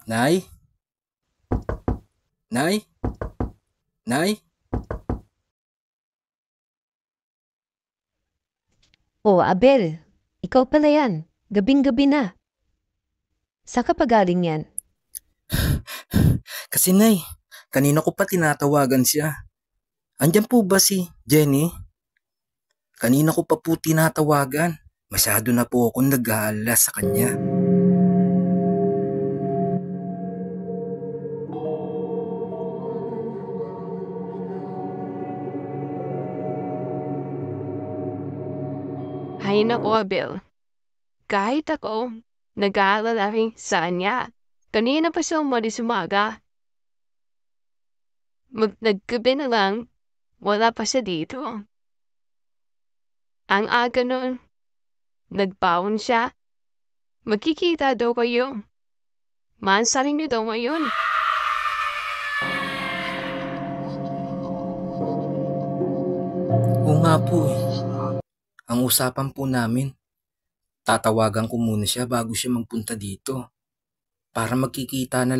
Nay? Nay? Nay? Oh, Abel, ikaw pala yan. Gabing-gabi na. Saan ka pa galing yan? Kasi Nay, kanina ko pa tinatawagan siya. Andyan po ba si Jenny? Kanina ko pa po tinatawagan. Masyado na po akong nag-aalala sa kanya. Hay naku, Abel. Kahit ako, nag-aalala rin sa kanya. Kanina pa siya umalis umaga. Naggabi na lang, wala pa siya dito. Ang aga nun, nagbaon siya. Magkikita daw kayo. Maansarin niyo daw ngayon. Oo nga po eh. Ang usapan po namin, tatawagan ko muna siya bago siya magpunta dito. Para magkikita na